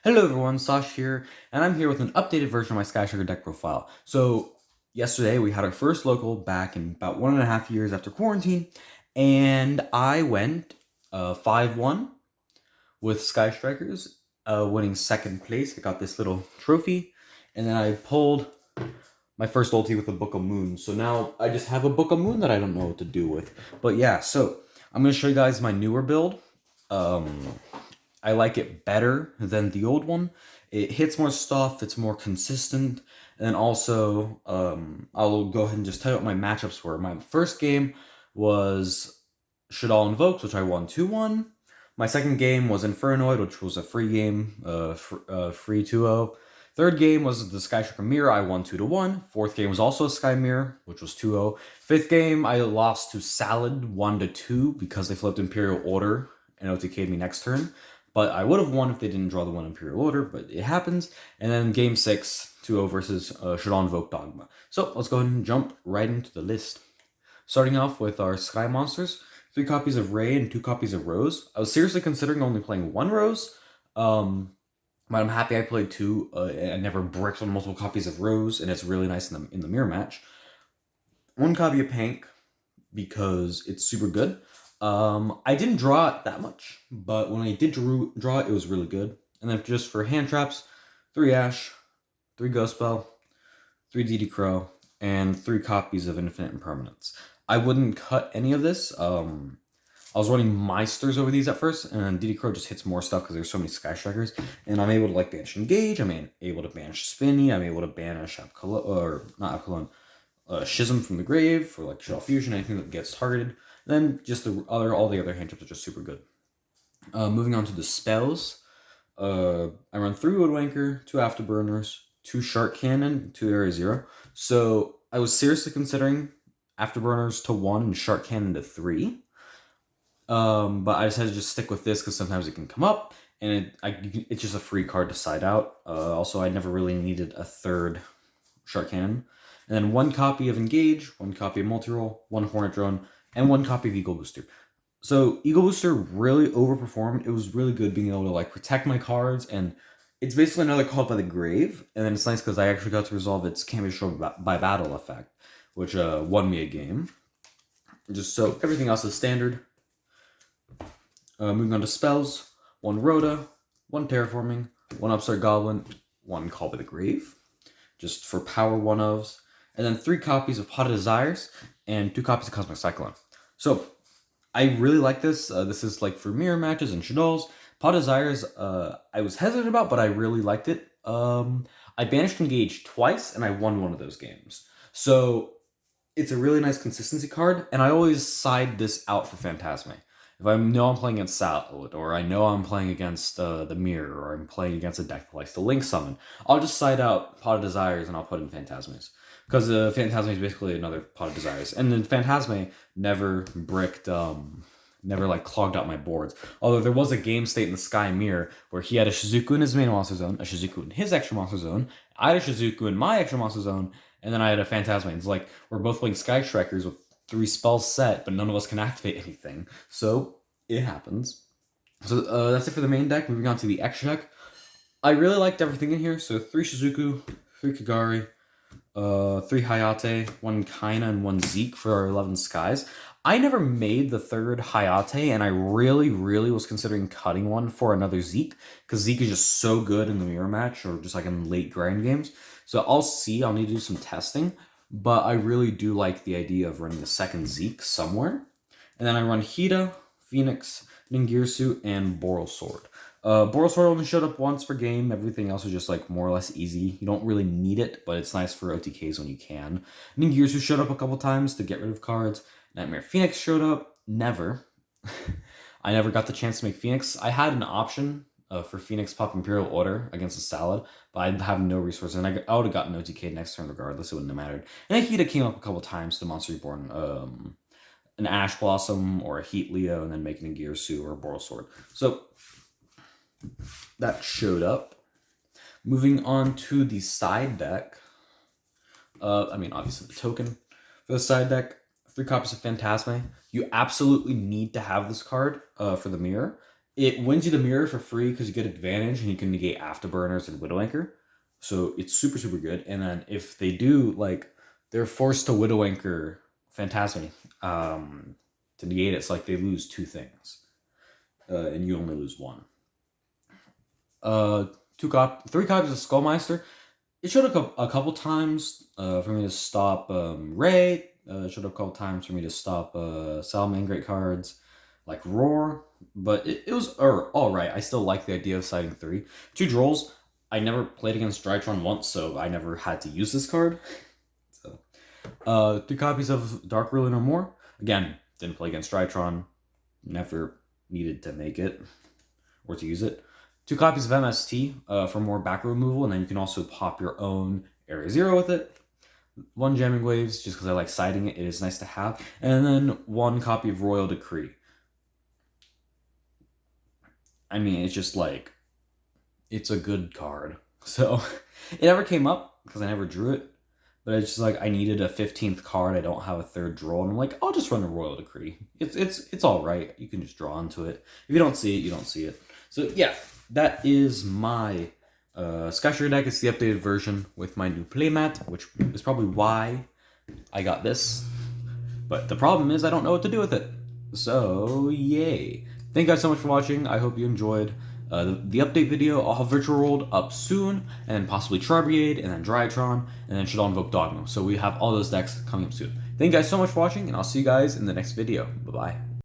Hello everyone, Sash here, and I'm here with an updated version of my Sky Sugar deck profile. So, yesterday we had our first local back in about 1.5 years after quarantine, and I went 5-1 with Sky Strikers, winning second place. I got this little trophy, and then I pulled my first ulti with a Book of Moon. So now I just have a Book of Moon that I don't know what to do with. But yeah, so I'm going to show you guys my newer build. I like it better than the old one. It hits more stuff, it's more consistent, and then also I'll go ahead and just tell you what my matchups were. My first game was Shaddoll Invoked, which I won 2-1. My second game was Infernoid, which was a free game, free 2-0. Third game was the Sky Sugar Mirror, I won 2-1. Fourth game was also a Sky Mirror, which was 2-0. Fifth game, I lost to Salad 1-2 because they flipped Imperial Order and OTK'd me next turn. But I would have won if they didn't draw the one Imperial Order, but it happens. And then game 6, 2-0 versus Shaddoll Invoke Dogma. So let's go ahead and jump right into the list. Starting off with our Sky Monsters, 3 copies of Raye and 2 copies of Rose. I was seriously considering only playing 1 Rose, but I'm happy I played 2. I never bricked on multiple copies of Rose, and it's really nice in the mirror match. 1 copy of Pank, because it's super good. I didn't draw it that much, but when I did draw it, it was really good. And then just for hand traps, 3 Ash, 3 Ghost Spell, 3 DD Crow, and 3 copies of Infinite Impermanence. I wouldn't cut any of this. I was running Meisters over these at first, and DD Crow just hits more stuff because there's so many Sky Strikers. And I'm able to banish Engage, I'm able to banish Spinny, I'm able to banish Schism from the grave for like Shell Fusion, anything that gets targeted. Then just all the other hand traps are just super good. Moving on to the spells, I run 3 Woodwanker, 2 Afterburners, 2 Shark Cannon, 2 Area 0. So I was seriously considering Afterburners to 1 and Shark Cannon to 3. But I decided to just stick with this because sometimes it can come up, and it's just a free card to side out. Also, I never really needed a 3rd Shark Cannon. And then 1 copy of Engage, 1 copy of Multi-Roll, 1 Hornet Drone, and 1 copy of Eagle Booster. So Eagle Booster really overperformed. It was really good being able to like protect my cards, and it's basically another Called by the Grave. And then it's nice because I actually got to resolve its Can't Be Destroyed by Battle effect, which won me a game. Just so everything else is standard. Moving on to spells, 1 Rhoda, 1 Terraforming, 1 Upstart Goblin, 1 Call by the Grave, just for power 1-ofs, and then 3 copies of Pot of Desires, and 2 copies of Cosmic Cyclone. So, I really like this. This is like for mirror matches and Shaddolls. Pot of Desires, I was hesitant about, but I really liked it. I banished Engage twice, and I won one of those games. So, it's a really nice consistency card, and I always side this out for Phantasme. If I know I'm playing against Salad, or I know I'm playing against the Mirror, or I'm playing against a deck that likes to Link Summon, I'll just side out Pot of Desires and I'll put in Phantasmes. Because Phantasme is basically another Pot of Desires. And then Phantasme never bricked, never like clogged out my boards. Although there was a game state in the Sky Mirror where he had a Shizuku in his main monster zone, a Shizuku in his extra monster zone, I had a Shizuku in my extra monster zone, and then I had a Phantasme. It's like we're both playing Sky Strikers with 3 spells set, but none of us can activate anything. So it happens. So that's it for the main deck. Moving on to the extra deck. I really liked everything in here. So 3 Shizuku, 3 Kagari, 3 Hayate, 1 Kaina, and 1 Zeke for our 11 Skies. I never made the 3rd Hayate, and I really, really was considering cutting one for another Zeke, because Zeke is just so good in the mirror match, or just like in late grind games. So I'll see, I'll need to do some testing, but I really do like the idea of running a second Zeke somewhere. And then I run Hida, Phoenix, Ningirsu, and Boral Sword. Boral Sword only showed up once per game. Everything else is just like more or less easy. You don't really need it, but it's nice for OTKs when you can. Ningirsu showed up a couple times to get rid of cards. Nightmare Phoenix showed up. Never. I never got the chance to make Phoenix. I had an option for Phoenix Pop Imperial Order against a Salad, but I have no resources, and I would have gotten OTK next turn regardless. It wouldn't have mattered. And Hida came up a couple times to Monster Reborn. An Ash Blossom or a Heat Leo, and then making a Girsu or a Boral Sword. So that showed up. Moving on to the side deck. Obviously the token. For the side deck, 3 copies of Phantasme. You absolutely need to have this card for the mirror. It wins you the mirror for free because you get advantage and you can negate afterburners and Widow Anchor. So it's super, super good. And then if they do, like, they're forced to Widow Anchor Phantasme to negate it. It's like they lose 2 things. And you only lose 1. 3 copies of Skullmeister. It showed up a couple times for me to stop Raye. It showed up a couple times for me to stop Salamangreat cards like Roar. But it was alright. I still like the idea of siding 3. 2 Drolls. I never played against Drytron once, so I never had to use this card. So, 3 copies of Dark Ruler No More. Again, didn't play against Drytron. Never needed to make it or to use it. 2 copies of MST for more back removal, and then you can also pop your own Area 0 with it. 1 Jamming Waves, just because I like siding it. It is nice to have. And then 1 copy of Royal Decree. I mean, it's just like, it's a good card. So, it never came up, because I never drew it. But it's just like, I needed a 15th card. I don't have a 3rd draw. And I'm like, I'll just run a Royal Decree. It's alright. You can just draw onto it. If you don't see it, you don't see it. So, yeah. That is my Skyshaker deck. It's the updated version with my new playmat, which is probably why I got this. But the problem is I don't know what to do with it. So, yay. Thank you guys so much for watching. I hope you enjoyed the update video. I'll have Virtual World up soon, and then possibly Tribrigade, and then Drytron, and then Shaddoll Invoke Dogma. So we have all those decks coming up soon. Thank you guys so much for watching, and I'll see you guys in the next video. Bye-bye.